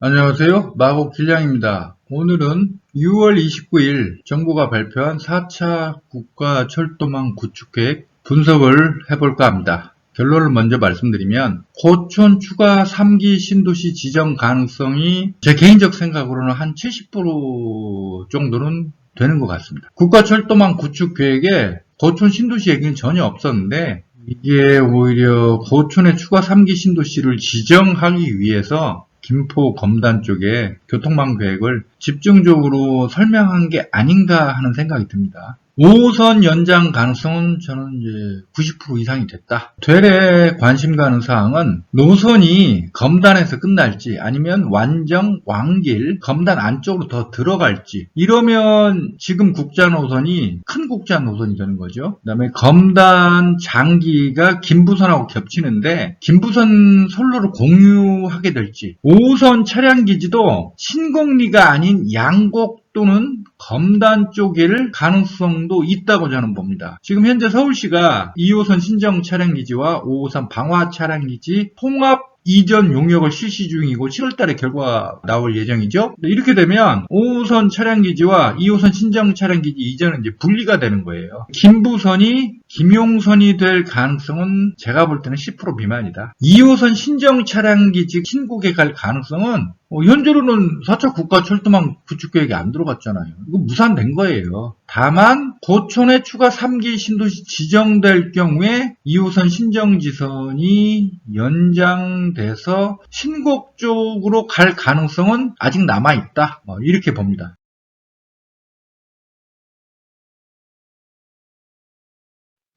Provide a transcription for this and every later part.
안녕하세요. 마곡 길량입니다. 오늘은 6월 29일 정부가 발표한 4차 국가철도망 구축계획 분석을 해볼까 합니다. 결론을 먼저 말씀드리면 고촌 추가 3기 신도시 지정 가능성이 제 개인적 생각으로는 한 70% 정도는 되는 것 같습니다. 국가철도망 구축계획에 고촌 신도시 얘기는 전혀 없었는데 이게 오히려 고촌의 추가 3기 신도시를 지정하기 위해서 김포 검단 쪽에 교통망 계획을 집중적으로 설명한 게 아닌가 하는 생각이 듭니다. 5호선 연장 가능성은 저는 이제 90% 이상이 됐다. 되레 관심 가는 사항은 노선이 검단에서 끝날지 아니면 완정 왕길 검단 안쪽으로 더 들어갈지, 이러면 지금 국자 노선이 큰 국자 노선이 되는 거죠. 그 다음에 검단 장기가 김부선하고 겹치는데 김부선 선로를 공유하게 될지, 5호선 차량 기지도 신곡리가 아닌 양곡 또는 검단 쪽일 가능성도 있다고 저는 봅니다. 지금 현재 서울시가 2호선 신정 차량기지와 5호선 방화 차량기지 통합 이전 용역을 실시 중이고 7월달에 결과가 나올 예정이죠. 이렇게 되면 5호선 차량기지와 2호선 신정 차량기지 이전은 이제 분리가 되는 거예요. 김부선이 김용선이 될 가능성은 제가 볼 때는 10% 미만이다. 2호선 신정 차량기지 신곡에 갈 가능성은 현재로는 4차 국가철도망 구축계획에 안 들어갔잖아요. 이거 무산된 거예요. 다만 고촌에 추가 3기 신도시 지정될 경우에 2호선 신정지선이 연장돼서 신곡 쪽으로 갈 가능성은 아직 남아있다. 이렇게 봅니다.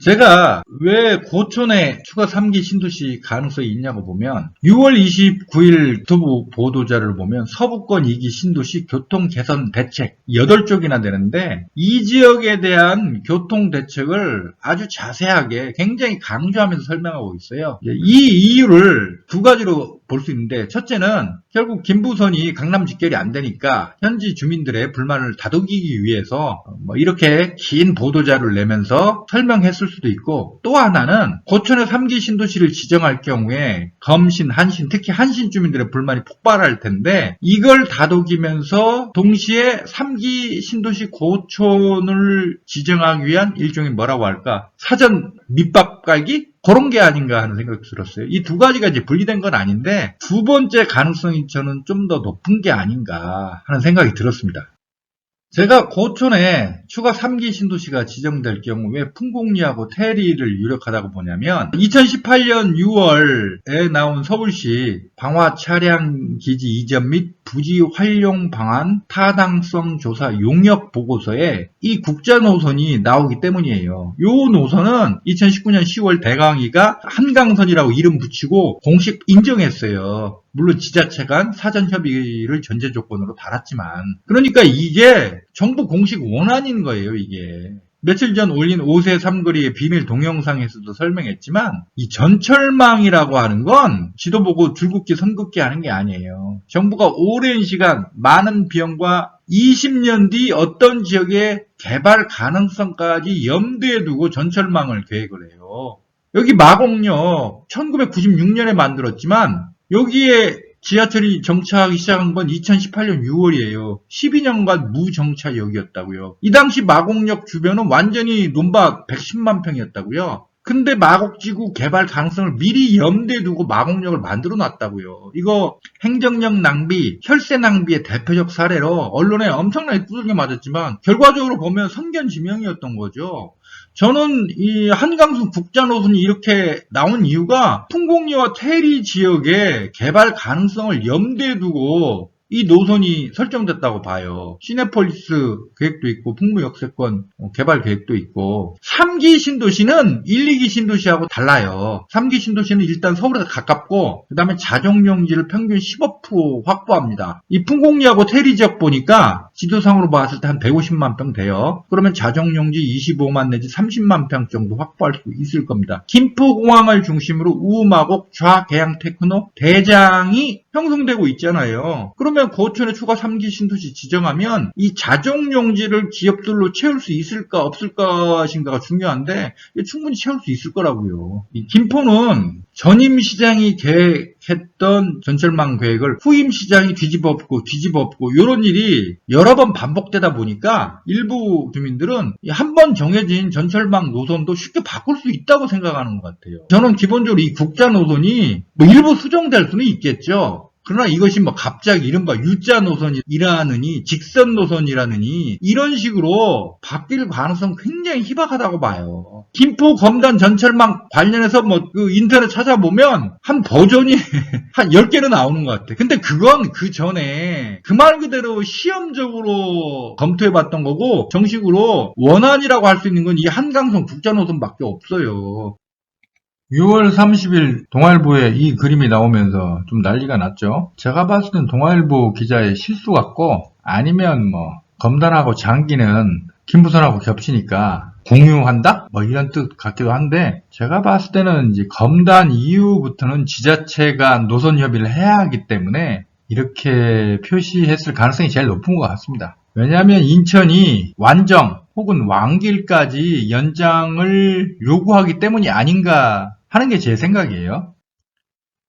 제가 왜 고촌에 추가 3기 신도시 가능성이 있냐고 보면 6월 29일 유튜브 보도자를 보면 서부권 2기 신도시 교통 개선 대책 8쪽이나 되는데 이 지역에 대한 교통 대책을 아주 자세하게 굉장히 강조하면서 설명하고 있어요. 이 이유를 두 가지로 볼 수 있는데, 첫째는 결국 김부선이 강남 직결이 안 되니까 현지 주민들의 불만을 다독이기 위해서 이렇게 긴 보도자를 내면서 설명했을 수도 있고, 또 하나는 고촌의 3기 신도시를 지정할 경우에 검신, 한신, 특히 한신 주민들의 불만이 폭발할 텐데 이걸 다독이면서 동시에 3기 신도시 고촌을 지정하기 위한 일종의 뭐라고 할까, 사전 밑밥 깔기? 그런 게 아닌가 하는 생각이 들었어요. 이 두 가지가 이제 분리된 건 아닌데 두 번째 가능성이 저는 좀 더 높은 게 아닌가 하는 생각이 들었습니다. 제가 고촌에 추가 3기 신도시가 지정될 경우 왜 풍곡리하고 태리를 유력하다고 보냐면 2018년 6월에 나온 서울시 방화 차량 기지 이전 및 부지 활용 방안 타당성 조사 용역 보고서에 이 국자 노선이 나오기 때문이에요. 이 노선은 2019년 10월 대강위가 한강선이라고 이름 붙이고 공식 인정했어요. 물론 지자체 간 사전 협의를 전제 조건으로 달았지만, 그러니까 이게 정부 공식 원안인 거예요. 이게 며칠 전 올린 5세 3거리의 비밀 동영상에서도 설명했지만 이 전철망이라고 하는 건 지도 보고 줄긋기 선긋기 하는 게 아니에요. 정부가 오랜 시간 많은 비용과 20년 뒤 어떤 지역의 개발 가능성까지 염두에 두고 전철망을 계획을 해요. 여기 마곡역 1996년에 만들었지만 여기에 지하철이 정차하기 시작한 건 2018년 6월이에요. 12년간 무정차역이었다고요. 이 당시 마곡역 주변은 완전히 논밭 110만 평이었다고요. 근데 마곡지구 개발 가능성을 미리 염두에 두고 마곡역을 만들어 놨다고요. 이거 행정력 낭비, 혈세 낭비의 대표적 사례로 언론에 엄청나게 두들겨 맞았지만 결과적으로 보면 선견지명이었던 거죠. 저는 이 한강수 국자 노선이 이렇게 나온 이유가 풍곡리와 태리 지역의 개발 가능성을 염두에 두고 이 노선이 설정됐다고 봐요. 시내폴리스 계획도 있고 풍무역세권 개발 계획도 있고, 3기 신도시는 1, 2기 신도시하고 달라요. 3기 신도시는 일단 서울에서 가깝고 그 다음에 자정용지를 평균 15% 확보합니다. 이 풍곡리하고 태리 지역 보니까 지도상으로 봤을 때 한 150만 평 돼요. 그러면 자정용지 25만 내지 30만 평 정도 확보할 수 있을 겁니다. 김포공항을 중심으로 우마곡, 좌계양, 테크노, 대장이 형성되고 있잖아요. 그러면 고촌에 추가 3기 신도시 지정하면 이 자정용지를 기업들로 채울 수 있을까 없을까 신가가 중요한데 충분히 채울 수 있을 거라고요. 이 김포는 전임시장이 했던 전철망 계획을 후임 시장이 뒤집어엎고 이런 일이 여러 번 반복되다 보니까 일부 주민들은 한 번 정해진 전철망 노선도 쉽게 바꿀 수 있다고 생각하는 것 같아요. 저는 기본적으로 이 국자 노선이 뭐 일부 수정될 수는 있겠죠. 그러나 이것이 뭐 갑자기 이른바 U자 노선이라느니 직선 노선이라느니 이런 식으로 바뀔 가능성 굉장히 희박하다고 봐요. 김포 검단 전철망 관련해서 뭐 그 인터넷 찾아보면 한 버전이 한 10개는 나오는 것 같아. 근데 그건 그 전에 그 말 그대로 시험적으로 검토해봤던 거고 정식으로 원안이라고 할 수 있는 건 이 한강선 국자 노선밖에 없어요. 6월 30일 동아일보에 이 그림이 나오면서 좀 난리가 났죠. 제가 봤을 땐 동아일보 기자의 실수 같고 아니면 뭐 검단하고 장기는 김부선하고 겹치니까 공유한다? 뭐 이런 뜻 같기도 한데 제가 봤을 때는 이제 검단 이후부터는 지자체 간 노선 협의를 해야 하기 때문에 이렇게 표시했을 가능성이 제일 높은 것 같습니다. 왜냐하면 인천이 완정 혹은 왕길까지 연장을 요구하기 때문이 아닌가 하는 게 제 생각이에요.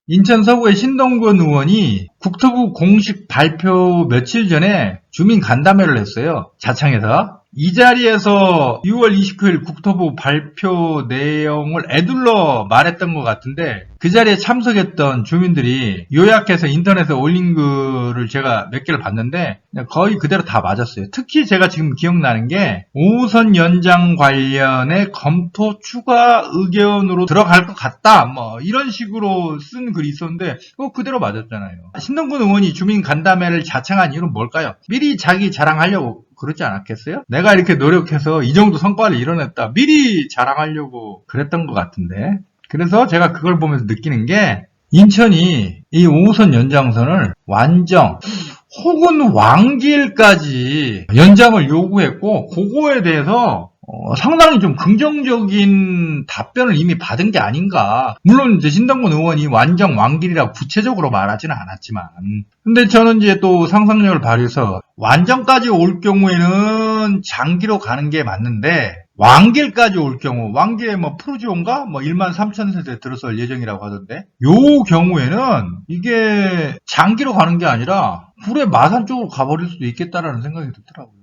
인천 서구의 신동근 의원이 국토부 공식 발표 며칠 전에 주민 간담회를 했어요. 자창에서. 이 자리에서 6월 29일 국토부 발표 내용을 에둘러 말했던 것 같은데 그 자리에 참석했던 주민들이 요약해서 인터넷에 올린 글을 제가 몇 개를 봤는데 거의 그대로 다 맞았어요. 특히 제가 지금 기억나는 게 5호선 연장 관련해 검토 추가 의견으로 들어갈 것 같다 뭐 이런 식으로 쓴 글이 있었는데 그거 그대로 맞았잖아요. 신동근 의원이 주민 간담회를 자청한 이유는 뭘까요? 미리 자기 자랑하려고 그러지 않았겠어요? 내가 이렇게 노력해서 이 정도 성과를 이뤄냈다. 미리 자랑하려고 그랬던 것 같은데. 그래서 제가 그걸 보면서 느끼는 게 인천이 이 5호선 연장선을 완정 혹은 왕길까지 연장을 요구했고 그거에 대해서 상당히 좀 긍정적인 답변을 이미 받은 게 아닌가. 물론 이제 신동근 의원이 완정 왕길이라고 구체적으로 말하지는 않았지만 근데 저는 이제 또 상상력을 발휘해서 완정까지 올 경우에는 장기로 가는 게 맞는데 왕길까지 올 경우 왕길에 뭐 푸르지오인가 뭐 13,000세대 들어설 예정이라고 하던데 요 경우에는 이게 장기로 가는 게 아니라 불의 마산 쪽으로 가버릴 수도 있겠다라는 생각이 들더라고요.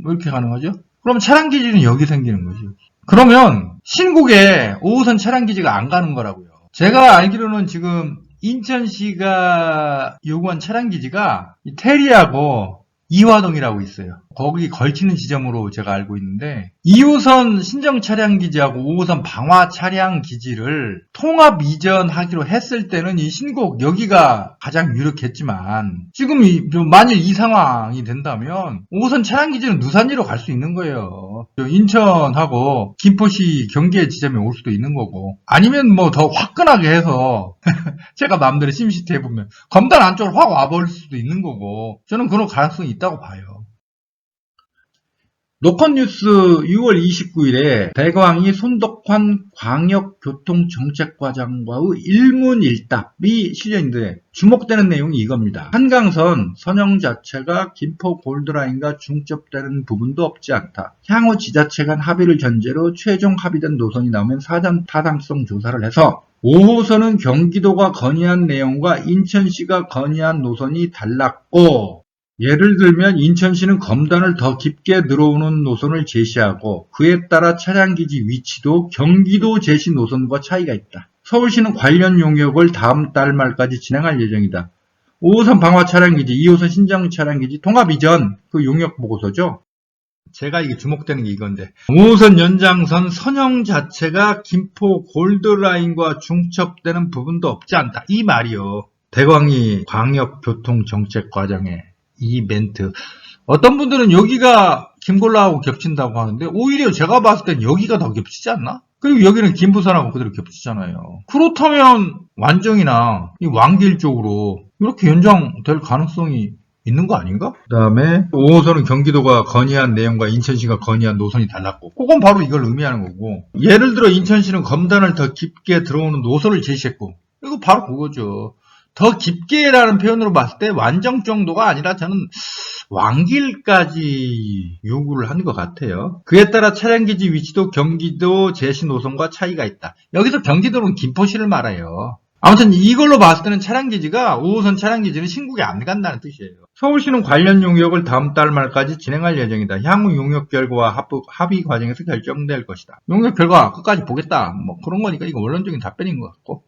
뭐 이렇게 가능하죠? 그럼 차량기지는 여기 생기는 거죠. 그러면 신국에 5호선 차량기지가 안 가는 거라고요. 제가 알기로는 지금 인천시가 요구한 차량기지가 테리하고 이화동이라고 있어요. 거기 걸치는 지점으로 제가 알고 있는데 2호선 신정 차량 기지하고 5호선 방화 차량 기지를 통합 이전하기로 했을 때는 이 신곡 여기가 가장 유력했지만 지금 만일 이 상황이 된다면 5호선 차량 기지는 누산리로 갈 수 있는 거예요. 인천하고 김포시 경계 지점에 올 수도 있는 거고 아니면 뭐 더 화끈하게 해서 제가 마음대로 심시티 해보면 검단 안쪽으로 확 와버릴 수도 있는 거고 저는 그런 가능성이 있다고 봐요. 노컷뉴스 6월 29일에 대광이 손덕환 광역교통정책과장과의 일문일답이 실려있는데 주목되는 내용이 이겁니다. 한강선 선형 자체가 김포 골드라인과 중첩되는 부분도 없지 않다. 향후 지자체 간 합의를 전제로 최종 합의된 노선이 나오면 사전 타당성 조사를 해서 5호선은 경기도가 건의한 내용과 인천시가 건의한 노선이 달랐고 예를 들면 인천시는 검단을 더 깊게 들어오는 노선을 제시하고 그에 따라 차량기지 위치도 경기도 제시 노선과 차이가 있다. 서울시는 관련 용역을 다음 달 말까지 진행할 예정이다. 5호선 방화 차량기지, 2호선 신정 차량기지 통합 이전 그 용역 보고서죠. 제가 이게 주목되는 게 이건데 5호선 연장선 선형 자체가 김포 골드라인과 중첩되는 부분도 없지 않다. 이 말이요. 대광이 광역교통정책과장의 이 멘트. 어떤 분들은 여기가 김골라하고 겹친다고 하는데 오히려 제가 봤을 땐 여기가 더 겹치지 않나? 그리고 여기는 김부산하고 그대로 겹치잖아요. 그렇다면 완정이나 이 왕길 쪽으로 이렇게 연장될 가능성이 있는 거 아닌가? 그 다음에 5호선은 경기도가 건의한 내용과 인천시가 건의한 노선이 달랐고 그건 바로 이걸 의미하는 거고 예를 들어 인천시는 검단을 더 깊게 들어오는 노선을 제시했고 이거 바로 그거죠. 더 깊게라는 표현으로 봤을 때 완정 정도가 아니라 저는 왕길까지 요구를 한 것 같아요. 그에 따라 차량기지 위치도 경기도 제시 노선과 차이가 있다. 여기서 경기도는 김포시를 말해요. 아무튼 이걸로 봤을 때는 차량기지가 5호선 차량기지는 신국에 안 간다는 뜻이에요. 서울시는 관련 용역을 다음 달 말까지 진행할 예정이다. 향후 용역 결과와 합의 과정에서 결정될 것이다. 용역 결과 끝까지 보겠다. 뭐 그런 거니까 이거 원론적인 답변인 것 같고.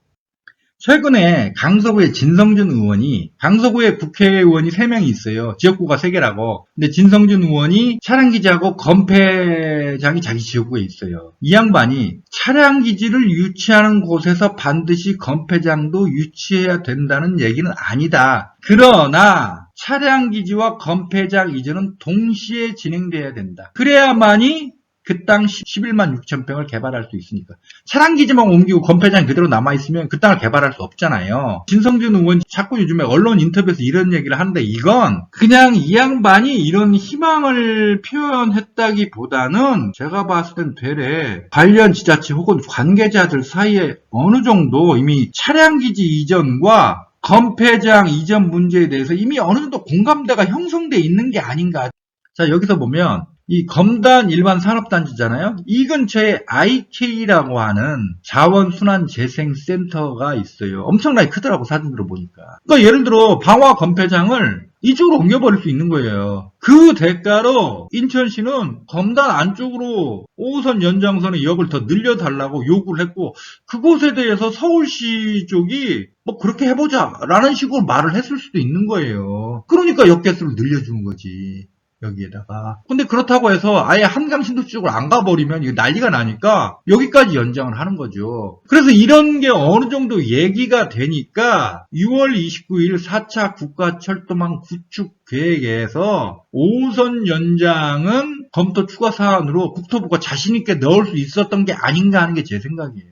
최근에 강서구의 진성준 의원이, 강서구에 국회의원이 3명이 있어요. 지역구가 3개라고. 근데 진성준 의원이 차량기지하고 검폐장이 자기 지역구에 있어요. 이 양반이 차량기지를 유치하는 곳에서 반드시 검폐장도 유치해야 된다는 얘기는 아니다. 그러나 차량기지와 검폐장 이전은 동시에 진행돼야 된다. 그래야만이 그 땅 11만 6천 평을 개발할 수 있으니까. 차량기지만 옮기고 검폐장이 그대로 남아있으면 그 땅을 개발할 수 없잖아요. 진성준 의원이 자꾸 요즘에 언론 인터뷰에서 이런 얘기를 하는데, 이건 그냥 이 양반이 이런 희망을 표현했다기보다는 제가 봤을 땐 되레 관련 지자체 혹은 관계자들 사이에 어느 정도 이미 차량기지 이전과 검폐장 이전 문제에 대해서 이미 어느 정도 공감대가 형성돼 있는 게 아닌가. 자, 여기서 보면 이 검단 일반 산업단지잖아요. 이 근처에 IK라고 하는 자원순환재생센터가 있어요. 엄청나게 크더라고, 사진으로 보니까. 그러니까 예를 들어 방화 검폐장을 이쪽으로 옮겨버릴 수 있는 거예요. 그 대가로 인천시는 검단 안쪽으로 5호선 연장선의 역을 더 늘려달라고 요구를 했고, 그곳에 대해서 서울시 쪽이 뭐 그렇게 해보자 라는 식으로 말을 했을 수도 있는 거예요. 그러니까 역 개수를 늘려주는 거지, 여기에다가. 근데 그렇다고 해서 아예 한강 신도시 쪽으로 안 가버리면 이거 난리가 나니까 여기까지 연장을 하는 거죠. 그래서 이런 게 어느 정도 얘기가 되니까 6월 29일 4차 국가철도망 구축 계획에서 5호선 연장은 검토 추가 사안으로 국토부가 자신 있게 넣을 수 있었던 게 아닌가 하는 게 제 생각이에요.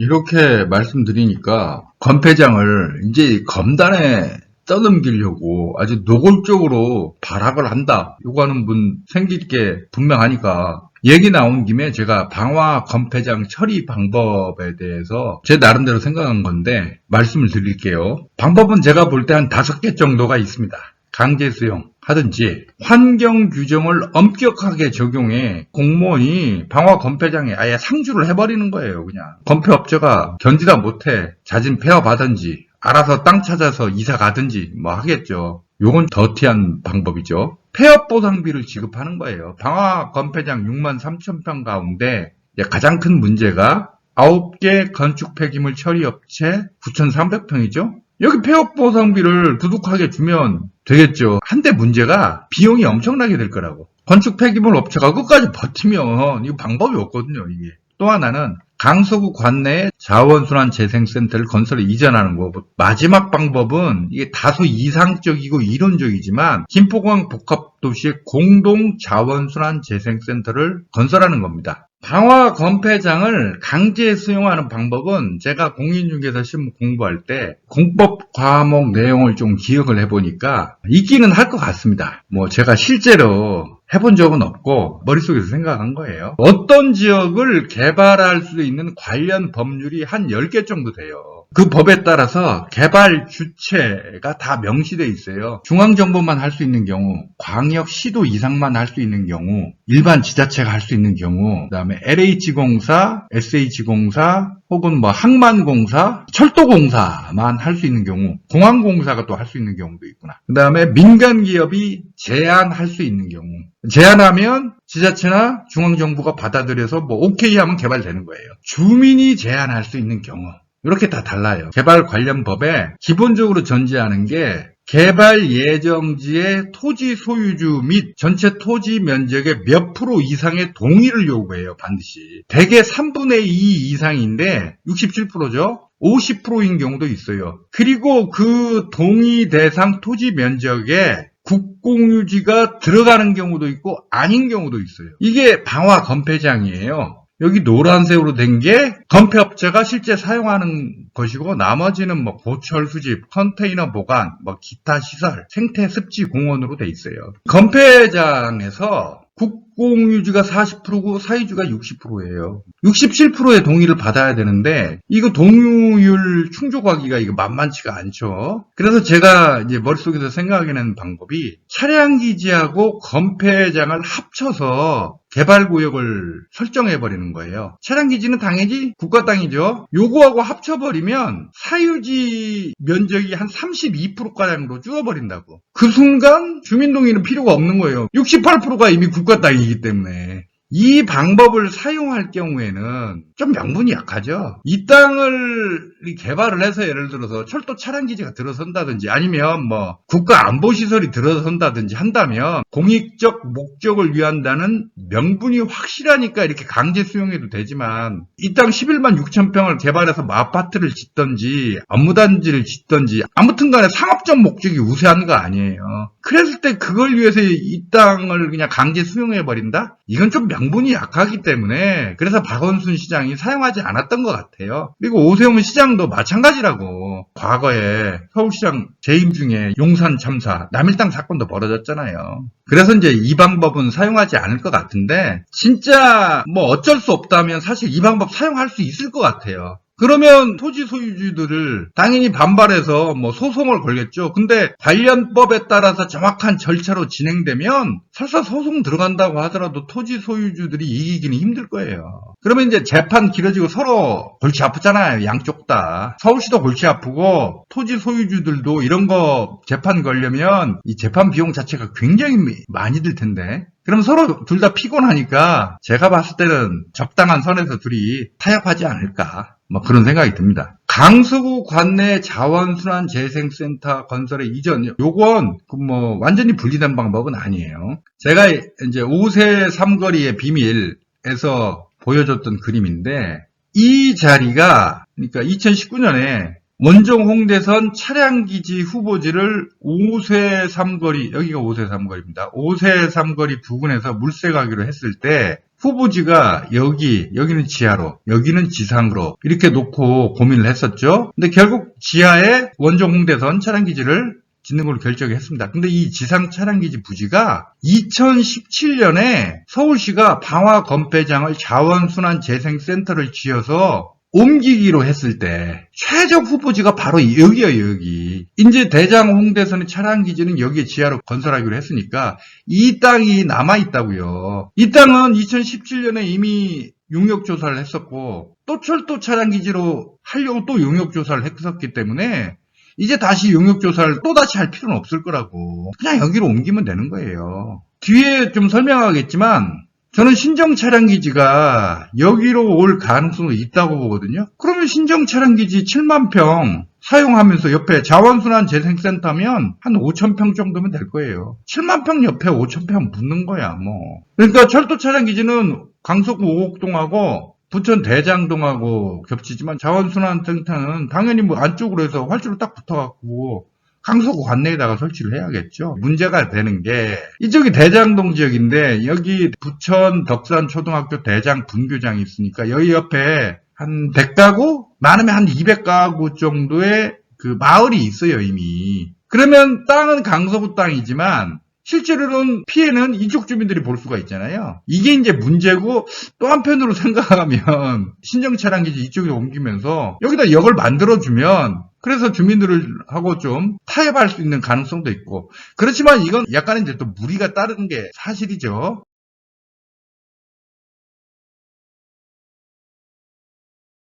이렇게 말씀드리니까 검폐장을 이제 검단에 떠넘기려고 아주 노골적으로 발악을 한다 요구하는 분 생길 게 분명하니까, 얘기 나온 김에 제가 방화 검폐장 처리 방법에 대해서 제 나름대로 생각한 건데 말씀을 드릴게요. 방법은 제가 볼 때 한 5개 정도가 있습니다. 강제 수용 하든지 환경 규정을 엄격하게 적용해 공무원이 방화 검폐장에 아예 상주를 해버리는 거예요. 그냥 검폐업체가 견디다 못해 자진 폐업하든지 알아서 땅 찾아서 이사 가든지 뭐 하겠죠. 요건 더티한 방법이죠. 폐업 보상비를 지급하는 거예요. 방화 검폐장 6만 3천 평 가운데 가장 큰 문제가 9개 건축 폐기물 처리 업체 9,300평이죠. 여기 폐업 보상비를 두둑하게 주면 되겠죠. 한데 문제가 비용이 엄청나게 될 거라고. 건축 폐기물 업체가 끝까지 버티면 이거 방법이 없거든요, 이게. 또 하나는 강서구 관내에 자원순환재생센터를 건설에 이전하는 거. 마지막 방법은 이게 다소 이상적이고 이론적이지만 김포공항 복합도시에 공동 자원순환재생센터를 건설하는 겁니다. 방화 검폐장을 강제 수용하는 방법은 제가 공인중개사 시험 공부할 때 공법 과목 내용을 좀 기억을 해보니까 있기는 할 것 같습니다. 뭐 제가 실제로 해본 적은 없고 머릿속에서 생각한 거예요. 어떤 지역을 개발할 수 있는 관련 법률이 한 10개 정도 돼요. 그 법에 따라서 개발 주체가 다 명시되어 있어요. 중앙정부만 할 수 있는 경우, 광역시도 이상만 할 수 있는 경우, 일반 지자체가 할 수 있는 경우, 그 다음에 LH공사, SH공사, 혹은 뭐 항만공사, 철도공사만 할 수 있는 경우, 공항공사가 또 할 수 있는 경우도 있구나. 그 다음에 민간기업이 제안할 수 있는 경우, 제안하면 지자체나 중앙정부가 받아들여서 뭐 오케이 하면 개발되는 거예요. 주민이 제안할 수 있는 경우, 이렇게 다 달라요. 개발 관련 법에 기본적으로 전제하는 게 개발 예정지의 토지 소유주 및 전체 토지 면적의 몇 프로 이상의 동의를 요구해요, 반드시. 대개 3분의 2 이상인데 67%죠. 50%인 경우도 있어요. 그리고 그 동의 대상 토지 면적에 국공유지가 들어가는 경우도 있고 아닌 경우도 있어요. 이게 방화 검폐장이에요. 여기 노란색으로 된 게 검폐업체가 실제 사용하는 것이고, 나머지는 뭐 보철 수집, 컨테이너 보관, 뭐 기타 시설, 생태 습지 공원으로 돼 있어요. 검폐장에서 국공유지가 40%고 사유지가 60%예요. 67%의 동의를 받아야 되는데 이거 동의율 충족하기가 이거 만만치가 않죠. 그래서 제가 이제 머릿속에서 생각해낸 방법이 차량기지하고 검폐장을 합쳐서 개발구역을 설정해버리는 거예요. 차량기지는 당연히 국가 땅이죠. 요거하고 합쳐버리면 사유지 면적이 한 32%가량으로 줄어버린다고. 그 순간 주민동의는 필요가 없는 거예요. 68%가 이미 국가 땅이기 때문에. 이 방법을 사용할 경우에는 좀 명분이 약하죠. 이 땅을 개발을 해서 예를 들어서 철도 차량기지가 들어선다든지 아니면 뭐 국가안보시설이 들어선다든지 한다면 공익적 목적을 위한다는 명분이 확실하니까 이렇게 강제 수용해도 되지만 이 땅 11만 6천 평을 개발해서 아파트를 짓든지 업무단지를 짓든지 아무튼 간에 상업적 목적이 우세한 거 아니에요. 그랬을 때 그걸 위해서 이 땅을 그냥 강제 수용해버린다? 이건 좀 명분이 약하기 때문에 그래서 박원순 시장이 사용하지 않았던 것 같아요. 그리고 오세훈 시장도 마찬가지라고. 과거에 서울시장 재임 중에 용산 참사, 남일당 사건도 벌어졌잖아요. 그래서 이제 이 방법은 사용하지 않을 것 같은데 진짜 뭐 어쩔 수 없다면 사실 이 방법 사용할 수 있을 것 같아요. 그러면 토지 소유주들을 당연히 반발해서 뭐 소송을 걸겠죠. 근데 관련법에 따라서 정확한 절차로 진행되면 설사 소송 들어간다고 하더라도 토지 소유주들이 이기기는 힘들 거예요. 그러면 이제 재판 길어지고 서로 골치 아프잖아요. 양쪽 다. 서울시도 골치 아프고 토지 소유주들도 이런 거 재판 걸려면 이 재판 비용 자체가 굉장히 많이 들 텐데. 그럼 서로 둘 다 피곤하니까 제가 봤을 때는 적당한 선에서 둘이 타협하지 않을까. 뭐 그런 생각이 듭니다. 강서구 관내 자원순환 재생센터 건설의 이전, 요건 뭐 완전히 분리된 방법은 아니에요. 제가 이제 5세 삼거리의 비밀에서 보여줬던 그림인데 이 자리가 그러니까 2019년에 원종 홍대선 차량기지 후보지를 5세 삼거리, 여기가 5세 삼거리입니다. 5세 삼거리 부근에서 물색하기로 했을 때 후보지가 여기는 지하로, 여기는 지상으로 이렇게 놓고 고민을 했었죠. 근데 결국 지하에 원종 홍대선 차량기지를 짓는 걸로 결정했습니다. 근데 이 지상 차량기지 부지가 2017년에 서울시가 방화건폐장을 자원순환 재생센터를 지어서 옮기기로 했을 때 최적 후보지가 바로 여기예요, 여기. 이제 대장 홍대선의 차량기지는 여기에 지하로 건설하기로 했으니까 이 땅이 남아있다고요. 이 땅은 2017년에 이미 용역조사를 했었고 또 철도 차량기지로 하려고 또 용역조사를 했었기 때문에 이제 다시 용역조사를 또다시 할 필요는 없을 거라고. 그냥 여기로 옮기면 되는 거예요. 뒤에 좀 설명하겠지만 저는 신정 차량기지가 여기로 올 가능성도 있다고 보거든요. 그러면 신정 차량기지 7만 평 사용하면서 옆에 자원순환 재생센터면 한 5천 평 정도면 될 거예요. 7만 평 옆에 5천 평 붙는 거야, 뭐. 그러니까 철도 차량기지는 강서구 오곡동하고 부천 대장동하고 겹치지만 자원순환센터는 당연히 뭐 안쪽으로 해서 활주로 딱 붙어갖고 강서구 관내에다가 설치를 해야겠죠. 문제가 되는 게 이쪽이 대장동 지역인데 여기 부천 덕산 초등학교 대장 분교장이 있으니까 여기 옆에 한 100가구? 많으면 한 200가구 정도의 그 마을이 있어요, 이미. 그러면 땅은 강서구 땅이지만 실제로는 피해는 이쪽 주민들이 볼 수가 있잖아요. 이게 이제 문제고 또 한편으로 생각하면 신정차량기지 이쪽으로 옮기면서 여기다 역을 만들어주면 그래서 주민들하고 좀 타협할 수 있는 가능성도 있고 그렇지만 이건 약간 이제 또 무리가 따르는 게 사실이죠.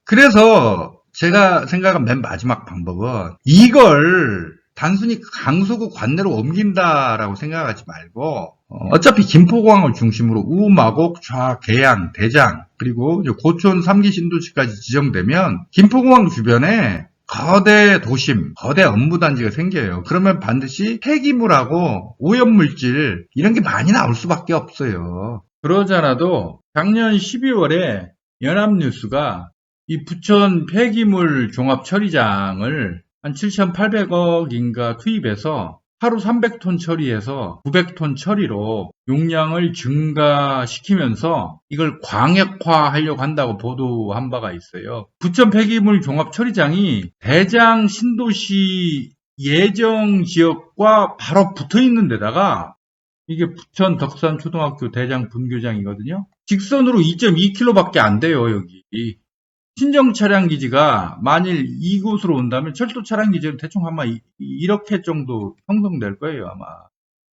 그래서 제가 생각한 맨 마지막 방법은 이걸 단순히 강서구 관내로 옮긴다라고 생각하지 말고 어차피 김포공항을 중심으로 우, 마곡, 좌, 계양, 대장 그리고 고촌 3기 신도시까지 지정되면 김포공항 주변에 거대 도심, 거대 업무단지가 생겨요. 그러면 반드시 폐기물하고 오염물질 이런 게 많이 나올 수밖에 없어요. 그러지 않아도 작년 12월에 연합뉴스가 이 부천 폐기물 종합처리장을 한 7,800억인가 투입해서 하루 300톤 처리해서 900톤 처리로 용량을 증가시키면서 이걸 광역화하려고 한다고 보도한 바가 있어요. 부천 폐기물 종합처리장이 대장 신도시 예정 지역과 바로 붙어 있는 데다가 이게 부천 덕산 초등학교 대장 분교장이거든요. 직선으로 2.2km밖에 안 돼요, 여기. 신정 차량 기지가 만일 이곳으로 온다면 철도 차량 기지는 대충 아마 이렇게 정도 형성될 거예요, 아마.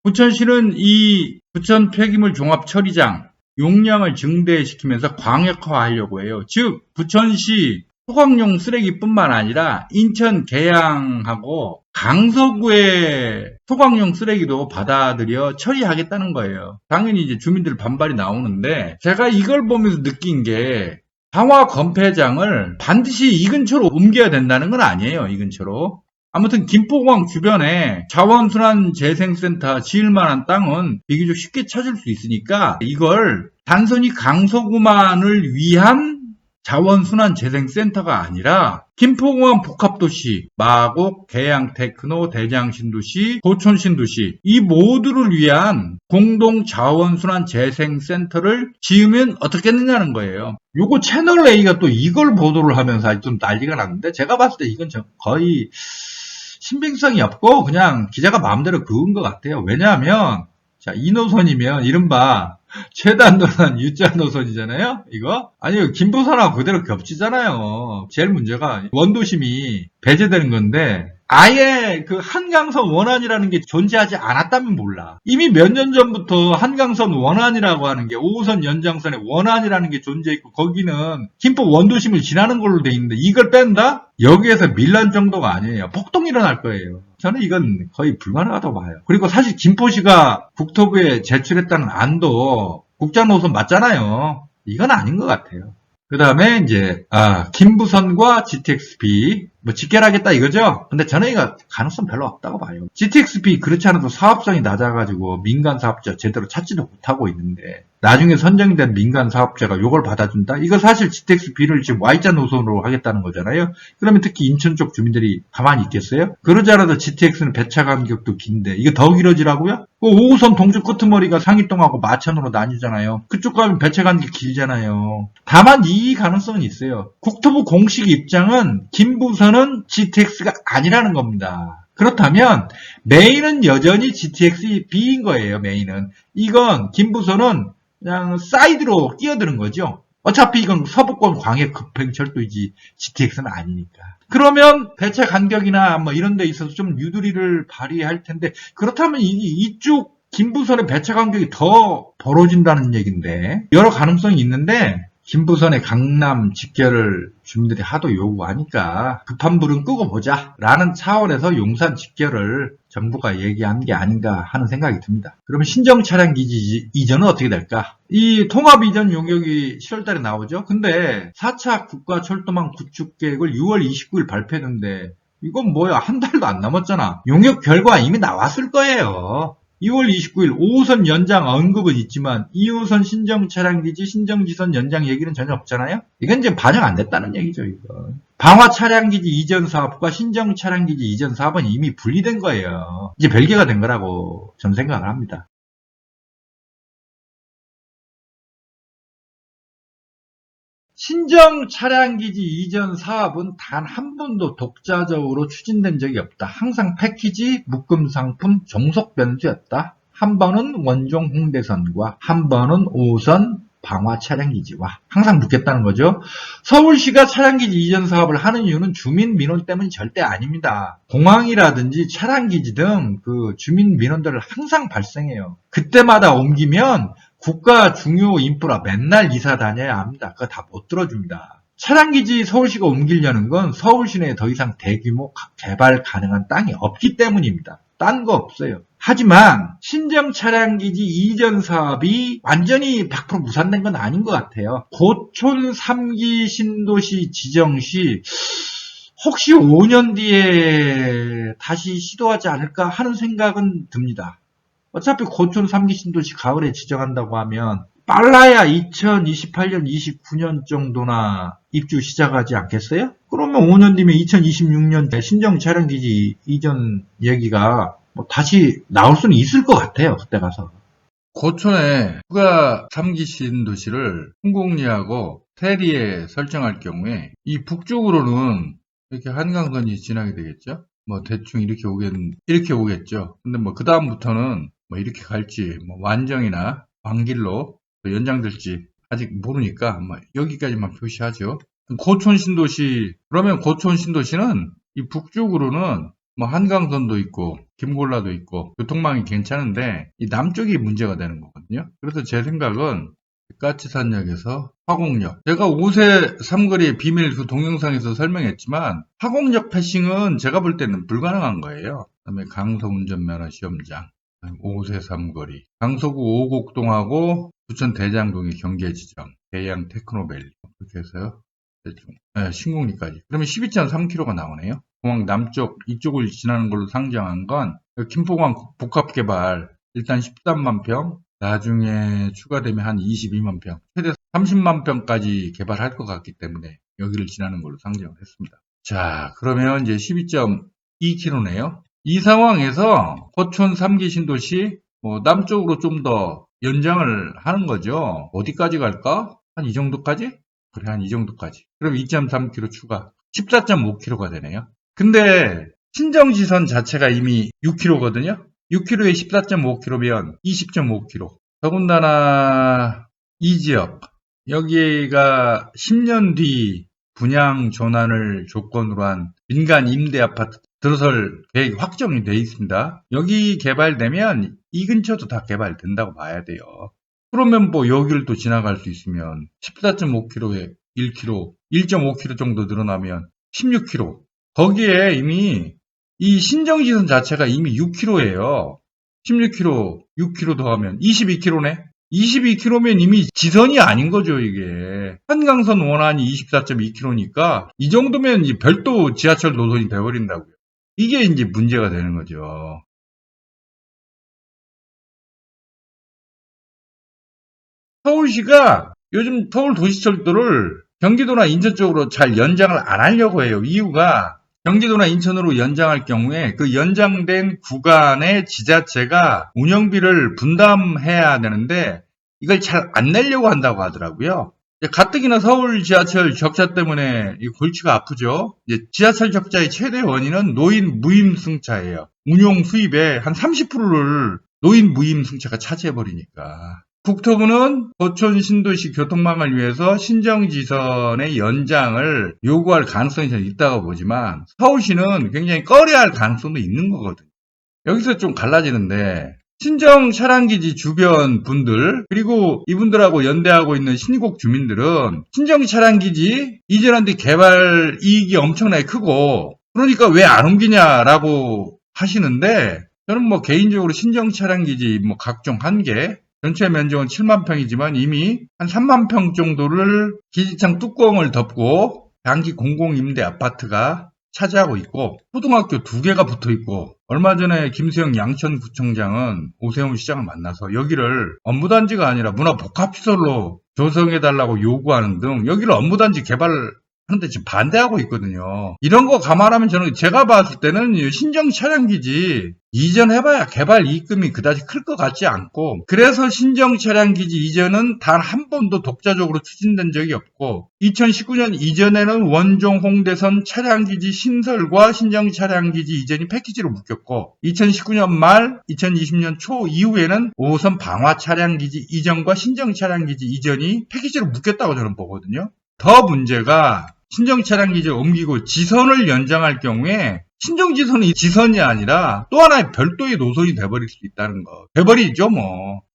부천시는 이 부천 폐기물 종합 처리장 용량을 증대시키면서 광역화하려고 해요. 즉 부천시 소각용 쓰레기뿐만 아니라 인천 계양하고 강서구의 소각용 쓰레기도 받아들여 처리하겠다는 거예요. 당연히 이제 주민들 반발이 나오는데 제가 이걸 보면서 느낀 게 방화 건폐장을 반드시 이 근처로 옮겨야 된다는 건 아니에요. 이 근처로. 아무튼 김포공항 주변에 자원순환재생센터 지을 만한 땅은 비교적 쉽게 찾을 수 있으니까 이걸 단순히 강서구만을 위한 자원순환재생센터가 아니라 김포공항 복합도시, 마곡, 계양, 테크노, 대장신도시, 고촌신도시 이 모두를 위한 공동 자원순환재생센터를 지으면 어떻겠느냐는 거예요. 요거 채널 A가 또 이걸 보도를 하면서 좀 난리가 났는데 제가 봤을 때 이건 거의 신빙성이 없고 그냥 기자가 마음대로 그은 것 같아요. 왜냐하면 자, 이 노선이면 이른바 최단 노선 U자 노선이잖아요. 이거 아니 김부선하고 그대로 겹치잖아요. 제일 문제가 원도심이 배제되는 건데 아예 그 한강선 원안이라는 게 존재하지 않았다면 몰라. 이미 몇 년 전부터 한강선 원안이라고 하는 게 5호선 연장선의 원안이라는 게 존재했고 거기는 김포 원도심을 지나는 걸로 돼 있는데 이걸 뺀다? 여기에서 밀란 정도가 아니에요. 폭동이 일어날 거예요. 저는 이건 거의 불가능하다고 봐요. 그리고 사실 김포시가 국토부에 제출했다는 안도 국자노선 맞잖아요. 이건 아닌 것 같아요. 그 다음에 이제 김부선과 GTX-B 뭐 직결하겠다 이거죠? 근데 저는 이거 가능성 별로 없다고 봐요. GTX-B 그렇지 않아도 사업성이 낮아가지고 민간 사업자 제대로 찾지도 못하고 있는데 나중에 선정된 민간 사업자가 요걸 받아준다? 이거 사실 GTX-B를 지금 Y자 노선으로 하겠다는 거잖아요. 그러면 특히 인천 쪽 주민들이 가만히 있겠어요? 그러지 않아도 GTX는 배차 간격도 긴데 이거 더 길어지라고요? 5호선 동주 끄트머리가 상이동하고 마천으로 나뉘잖아요. 그쪽 가면 배차 간격이 길잖아요. 다만 이 가능성은 있어요. 국토부 공식 입장은 김부선은 GTX가 아니라는 겁니다. 그렇다면 메인은 여전히 GTX-B인 거예요. 메인은. 이건 김부선은 그냥 사이드로 끼어드는 거죠. 어차피 이건 서부권 광역 급행철도이지 GTX는 아니니까. 그러면 배차 간격이나 뭐 이런 데 있어서 좀 유두리를 발휘할 텐데 그렇다면 이쪽 김부선의 배차 간격이 더 벌어진다는 얘기인데 여러 가능성이 있는데 김부선의 강남 직결을 주민들이 하도 요구하니까 급한 불은 끄고 보자 라는 차원에서 용산 직결을 정부가 얘기한 게 아닌가 하는 생각이 듭니다. 그러면 신정 차량 기지 이전은 어떻게 될까? 이 통합 이전 용역이 7월달에 나오죠. 근데 4차 국가철도망 구축 계획을 6월 29일 발표했는데 이건 뭐야 한 달도 안 남았잖아. 용역 결과 이미 나왔을 거예요. 2월 29일 5호선 연장 언급은 있지만 2호선 신정 차량 기지 신정지선 연장 얘기는 전혀 없잖아요. 이건 이제 반영 안 됐다는 얘기죠. 이거. 방화 차량 기지 이전 사업과 신정 차량 기지 이전 사업은 이미 분리된 거예요. 이제 별개가 된 거라고 저는 생각을 합니다. 신정 차량기지 이전 사업은 단 한 번도 독자적으로 추진된 적이 없다. 항상 패키지, 묶음 상품, 종속 변수였다. 한 번은 원종 홍대선과 한 번은 5호선 방화 차량기지와 항상 묶였다는 거죠. 서울시가 차량기지 이전 사업을 하는 이유는 주민 민원 때문이 절대 아닙니다. 공항이라든지 차량기지 등 그 주민 민원들을 항상 발생해요. 그때마다 옮기면 국가 중요 인프라 맨날 이사 다녀야 합니다. 그거 다 못 들어줍니다. 차량기지 서울시가 옮기려는 건 서울시 내에 더 이상 대규모 개발 가능한 땅이 없기 때문입니다. 딴 거 없어요. 하지만 신정 차량기지 이전 사업이 완전히 100% 무산된 건 아닌 것 같아요. 고촌 3기 신도시 지정 시 혹시 5년 뒤에 다시 시도하지 않을까 하는 생각은 듭니다. 어차피 고촌 3기 신도시 가을에 지정한다고 하면 빨라야 2028년, 29년 정도나 입주 시작하지 않겠어요? 그러면 5년 뒤면 2026년 신정 차량기지 이전 얘기가 다시 나올 수는 있을 것 같아요. 그때 가서. 고촌에 추가 3기 신도시를 홍곡리하고 테리에 설정할 경우에 이 북쪽으로는 이렇게 한강선이 지나게 되겠죠? 대충 이렇게 오겠죠. 근데 그 다음부터는 이렇게 갈지, 완정이나 광길로 연장될지 아직 모르니까 여기까지만 표시하죠. 고촌 신도시, 그러면 고촌 신도시는 이 북쪽으로는 한강선도 있고, 김골라도 있고, 교통망이 괜찮은데, 이 남쪽이 문제가 되는 거거든요. 그래서 제 생각은 까치산역에서 화곡역. 제가 5세 삼거리의 비밀 그 동영상에서 설명했지만 화곡역 패싱은 제가 볼 때는 불가능한 거예요. 그다음에 강서운전면허 시험장. 5세 삼거리. 강서구 오곡동하고 부천 대장동의 경계지점. 대양 테크노밸리. 그렇게 해서요. 대충. 네, 신곡리까지. 그러면 12.3km가 나오네요. 공항 남쪽 이쪽을 지나는 걸로 상정한 건 김포공항 복합개발 일단 13만 평, 나중에 추가되면 한 22만 평, 최대 30만 평까지 개발할 것 같기 때문에 여기를 지나는 걸로 상정을 했습니다. 자, 그러면 이제 12.2km네요. 이 상황에서 포천 3기 신도시 남쪽으로 좀 더 연장을 하는 거죠. 어디까지 갈까? 한 이 정도까지? 그래, 한 이 정도까지. 그럼 2.3km 추가. 14.5km가 되네요. 근데 신정지선 자체가 이미 6km거든요. 6km에 14.5km면 20.5km. 더군다나 이 지역, 여기가 10년 뒤 분양 전환을 조건으로 한 민간 임대 아파트 들어설 계획이 확정이 돼 있습니다. 여기 개발되면 이 근처도 다 개발된다고 봐야 돼요. 그러면 여기를 또 지나갈 수 있으면 14.5km에 1km, 1.5km 정도 늘어나면 16km. 거기에 이미 이 신정지선 자체가 이미 6km예요. 16km, 6km 더하면 22km네. 22km면 이미 지선이 아닌 거죠, 이게. 한강선 원안이 24.2km니까 이 정도면 이제 별도 지하철 노선이 돼버린다고요. 이게 이제 문제가 되는 거죠. 서울시가 요즘 서울 도시철도를 경기도나 인천 쪽으로 잘 연장을 안 하려고 해요. 이유가 경기도나 인천으로 연장할 경우에 그 연장된 구간의 지자체가 운영비를 분담해야 되는데 이걸 잘 안 내려고 한다고 하더라고요. 가뜩이나 서울 지하철 적자 때문에 이 골치가 아프죠. 지하철 적자의 최대 원인은 노인 무임승차예요. 운용 수입의 한 30%를 노인 무임승차가 차지해버리니까. 국토부는 포천 신도시 교통망을 위해서 신정지선의 연장을 요구할 가능성이 좀 있다고 보지만 서울시는 굉장히 꺼려할 가능성도 있는 거거든요. 여기서 좀 갈라지는데 신정 차량기지 주변 분들 그리고 이분들하고 연대하고 있는 신의곡 주민들은 신정 차량기지 이전한 뒤 개발 이익이 엄청나게 크고 그러니까 왜 안 옮기냐라고 하시는데 저는 개인적으로 신정 차량기지 각종 한계 전체 면적은 7만 평이지만 이미 한 3만 평 정도를 기지창 뚜껑을 덮고 단기 공공임대 아파트가 차지하고 있고 초등학교 2개가 붙어 있고 얼마 전에 김수영 양천구청장은 오세훈 시장을 만나서 여기를 업무단지가 아니라 문화복합시설로 조성해달라고 요구하는 등 여기를 업무단지 개발하는데 지금 반대하고 있거든요. 이런 거 감안하면 저는 제가 봤을 때는 신정 차량기지 이전해봐야 개발 이익금이 그다지 클 것 같지 않고 그래서 신정 차량기지 이전은 단 한 번도 독자적으로 추진된 적이 없고 2019년 이전에는 원종 홍대선 차량기지 신설과 신정 차량기지 이전이 패키지로 묶였고 2019년 말 2020년 초 이후에는 5호선 방화 차량기지 이전과 신정 차량기지 이전이 패키지로 묶였다고 저는 보거든요. 더 문제가 신정 차량기지를 옮기고 지선을 연장할 경우에 신정지선이 지선이 아니라 또 하나의 별도의 노선이 돼버릴 수 있다는 거. 돼버리죠,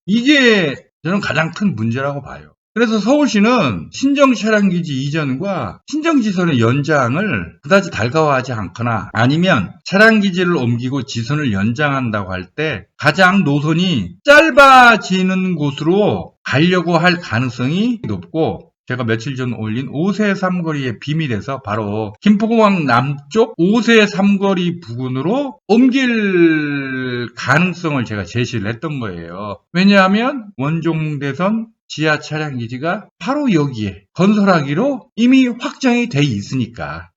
이게 저는 가장 큰 문제라고 봐요. 그래서 서울시는 신정 차량기지 이전과 신정지선의 연장을 그다지 달가워하지 않거나 아니면 차량기지를 옮기고 지선을 연장한다고 할 때 가장 노선이 짧아지는 곳으로 가려고 할 가능성이 높고 제가 며칠 전 올린 5세 삼거리의 비밀에서 바로 김포공항 남쪽 5세 삼거리 부근으로 옮길 가능성을 제가 제시를 했던 거예요. 왜냐하면 원종대선 지하 차량기지가 바로 여기에 건설하기로 이미 확정이 돼 있으니까.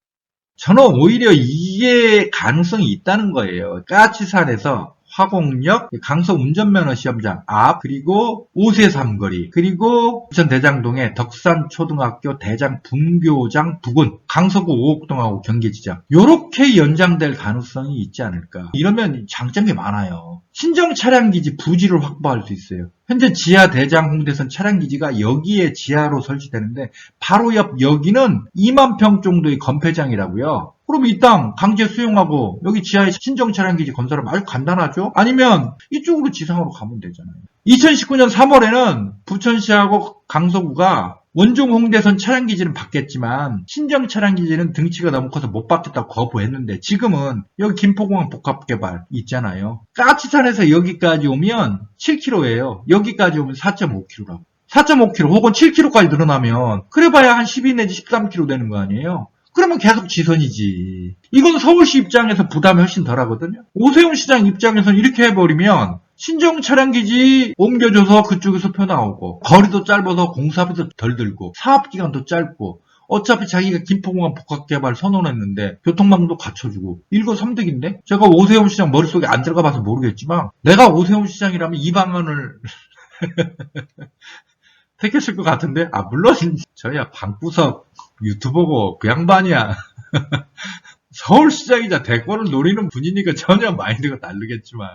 저는 오히려 이게 가능성이 있다는 거예요. 까치산에서 화곡역, 강서 운전면허 시험장 앞, 그리고 5세 삼거리, 그리고 부천 대장동의 덕산초등학교 대장 분교장 부근, 강서구 오곡동하고 경계지점. 요렇게 연장될 가능성이 있지 않을까. 이러면 장점이 많아요. 신정 차량기지 부지를 확보할 수 있어요. 현재 지하 대장 홍대선 차량기지가 여기에 지하로 설치되는데 바로 옆 여기는 2만 평 정도의 건폐장이라고요. 그럼 이 땅 강제 수용하고 여기 지하에 신정 차량기지 건설하면 아주 간단하죠? 아니면 이쪽으로 지상으로 가면 되잖아요. 2019년 3월에는 부천시하고 강서구가 원종 홍대선 차량기지는 받겠지만 신정 차량기지는 등치가 너무 커서 못 받겠다고 거부했는데 지금은 여기 김포공항 복합개발 있잖아요. 까치산에서 여기까지 오면 7km예요. 여기까지 오면 4.5km라고. 4.5km 혹은 7km까지 늘어나면 그래봐야 한 12 내지 13km 되는 거 아니에요. 그러면 계속 지선이지. 이건 서울시 입장에서 부담이 훨씬 덜하거든요. 오세훈 시장 입장에서는 이렇게 해버리면 신정 차량기지 옮겨줘서 그쪽에서 표 나오고 거리도 짧아서 공사비도 덜 들고 사업기간도 짧고 어차피 자기가 김포공항 복합개발 선언했는데 교통망도 갖춰주고 일거삼득인데? 제가 오세훈 시장 머릿속에 안 들어가 봐서 모르겠지만 내가 오세훈 시장이라면 이 방안을 택했을 것 같은데 물론 저야 방구석 유튜버고 그 양반이야. 서울시장이자 대권을 노리는 분이니까 전혀 마인드가 다르겠지만